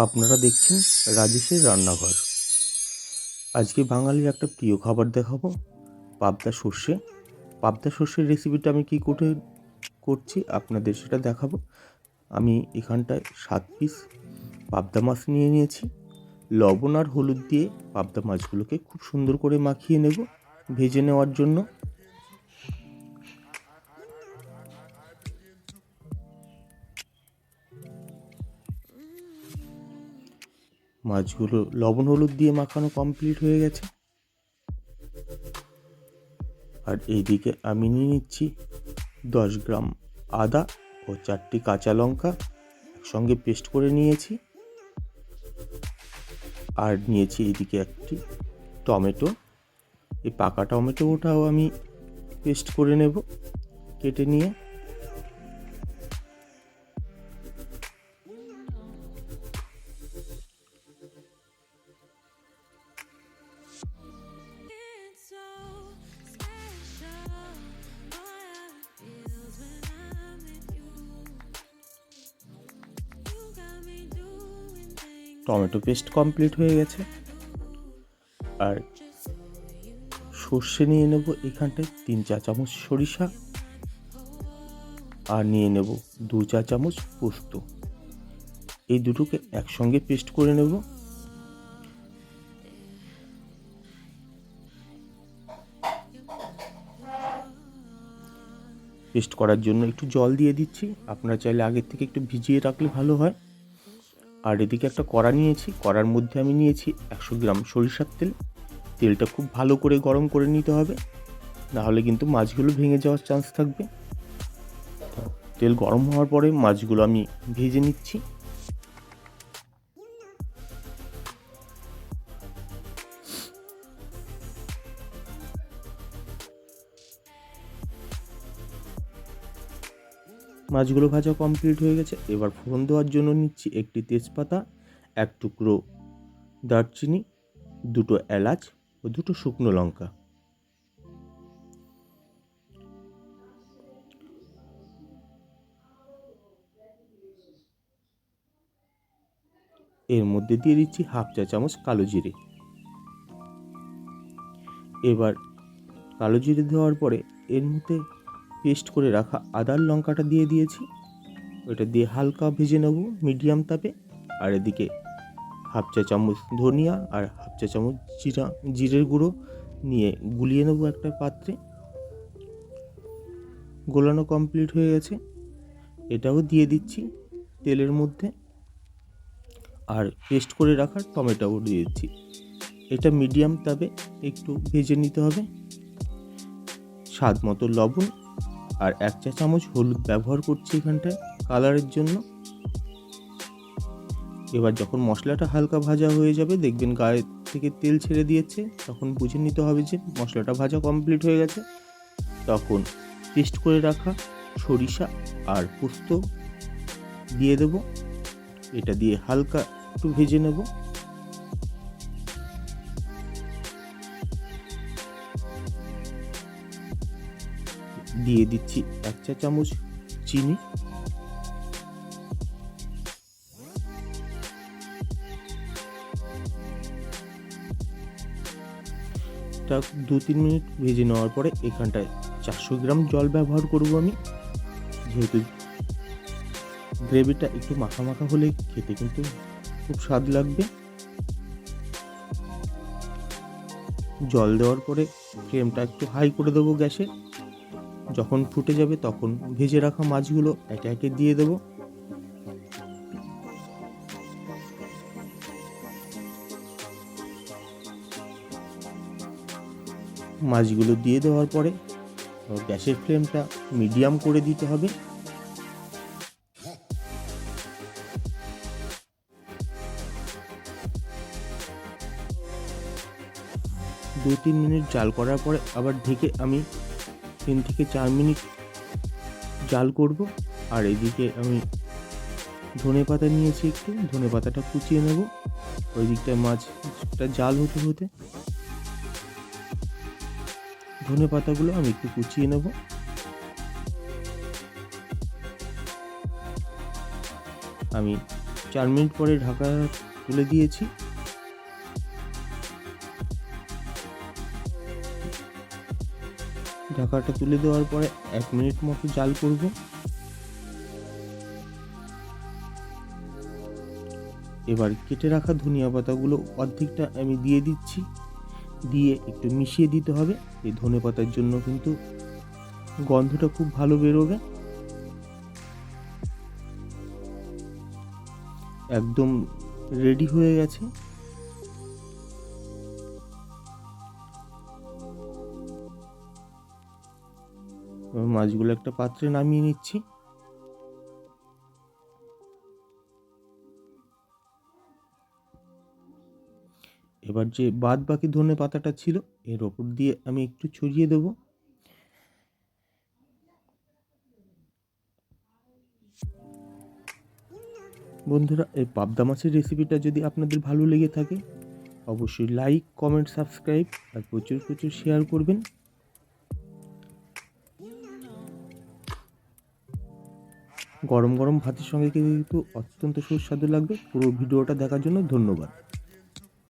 আপনারা দেখছেন রাজেশের রান্নাঘর। আজকে বাঙালির একটা প্রিয় খাবার দেখাবো, পাবদা সর্ষে। পাবদা সর্ষের রেসিপিটা আমি কী করে করছি আপনাদের সেটা দেখাবো। আমি এখানটায় 7 পিস পাবদা মাছ নিয়ে নিয়েছি। লবণ আর হলুদ দিয়ে পাবদা মাছগুলোকে খুব সুন্দর করে মাখিয়ে নেব ভেজে নেওয়ার জন্য। মাছগুলো লবণ হলুদ দিয়ে মাখানো কমপ্লিট হয়ে গেছে। আর এইদিকে আমি নিয়ে নিচ্ছি 10 গ্রাম আদা ও 4টি কাঁচা লঙ্কা একসঙ্গে পেস্ট করে নিয়েছি। আর নিয়েছি এইদিকে একটি টমেটো, এই পাকা টমেটোটাও আমি পেস্ট করে নেব কেটে নিয়ে। টমেটো পেস্ট কমপ্লিট হয়ে গেছে। আর সর্ষে নিয়ে নেব এখানটায় 3 চা চামচ সরিষা, আর নিয়ে নেব 2 চা চামচ পোস্ত। এই দুটোকে একসঙ্গে পেস্ট করে নেব। পেস্ট করার জন্য একটু জল দিয়ে দিচ্ছি, আপনারা চাইলে আগের থেকে একটু ভিজিয়ে রাখলে ভালো হয়। আর এদিকে একটা কড়া নিয়েছি, কড়ার মধ্যে আমি নিয়েছি 100 গ্রাম সরিষার তেল। তেলটা খুব ভালো করে গরম করে নিতে হবে, নাহলে কিন্তু মাছগুলো ভেঙে যাওয়ার চান্স থাকবে। তেল গরম হওয়ার পরে মাছগুলো আমি ভেজে নিচ্ছি। মাছগুলো ভাজা কমপ্লিট হয়ে গেছে। এবার ফোড়ন দেওয়ার জন্য নিচ্ছি একটি তেজপাতা, 1 টুকরো দারচিনি, 2টো এলাচ ও 2টো শুকনো লঙ্কা। এর মধ্যে দিয়ে দিচ্ছি 1/2 চা চামচ কালো জিরে। এবার কালো জিরে দেওয়ার পরে এর মধ্যে পেস্ট করে রাখা আদার লঙ্কাটা দিয়ে দিয়েছি। ওটা দিয়ে হালকা ভেজে নেব মিডিয়াম তাপে। আর এদিকে 1/2 চা চামচ ধনিয়া আর 1/2 চা চামচ জিরের গুঁড়ো নিয়ে গুলিয়ে নেব একটা পাত্রে। গোলানো কমপ্লিট হয়ে গেছে, এটাও দিয়ে দিচ্ছি তেলের মধ্যে। আর পেস্ট করে রাখা টমেটোও দিয়ে দিচ্ছি। এটা মিডিয়াম তাপে একটু ভেজে নিতে হবে। স্বাদ মতো লবণ আর 1 চা চামচ হলুদ ব্যবহার করছি এখানটায় কালারের জন্য। এবার যখন মশলাটা হালকা ভাজা হয়ে যাবে, দেখবেন গায়ে থেকে তেল ছেড়ে দিয়েছে, তখন বুঝে নিতে হবে যে মশলাটা ভাজা কমপ্লিট হয়ে গেছে। তখন পেস্ট করে রাখা সরিষা আর পোস্ত দিয়ে দেব। এটা দিয়ে হালকা একটু ভেজে নেব। দিয়ে দিচ্ছি 1 চা চামচ চিনি। তা 2-3 মিনিট ভেজে নেওয়ার পরে এখানটায় 400 গ্রাম জল ব্যবহার করব আমি, যেহেতু গ্রেভিটা একটু মাখা মাখা হলে খেতে কিন্তু খুব স্বাদ লাগবে। জল দেওয়ার পরে ফ্লেমটা একটু হাই করে দেবো গ্যাসে। যখন ফুটে যাবে তখন ভেজে রাখা মাছগুলো একে একে দিয়ে দেব। মাছগুলো দিয়ে দেওয়ার পরে গ্যাসের ফ্লেমটা মিডিয়াম করে দিতে হবে। দু 3 মিনিট জাল করার পরে আবার ঢেকে আমি 3 থেকে 4 মিনিট জাল করব। আর এদিকে আমি ধনে পাতা নিয়েছি, একটু ধনে পাতাটা কুচিয়ে নেব। ওই দিকটায় মাছটা জাল হতে হতে ধনে পাতাগুলো আমি একটু কুচিয়ে নেব। আমি 4 মিনিট পরে ঢাকা তুলে দিয়েছি। ঢাকাটা তুলে দেওয়ার পরে 1 মিনিট মতো জাল করব। এবার কেটে রাখা ধনিয়া পাতাগুলো অর্ধেকটা আমি দিয়ে দিচ্ছি, দিয়ে একটু মিশিয়ে দিতে হবে। এই ধনে পাতার জন্য কিন্তু গন্ধটা খুব ভালো বেরোবে। একদম রেডি হয়ে গেছে। মাছগুলো একটা পাত্রে নামিয়ে নিচ্ছি। এবার যে বাদ বাকি ধনে পাতাটা ছিল এর ওপর দিয়ে আমি একটু ছড়িয়ে দেব। বন্ধুরা, এই পাবদা মাছের রেসিপিটা যদি আপনাদের ভালো লেগে থাকে অবশ্যই লাইক, কমেন্ট, সাবস্ক্রাইব আর প্রচুর প্রচুর শেয়ার করবেন। গরম গরম ভাতের সঙ্গে কিন্তু অত্যন্ত সুস্বাদু লাগবে। পুরো ভিডিওটা দেখার জন্য ধন্যবাদ।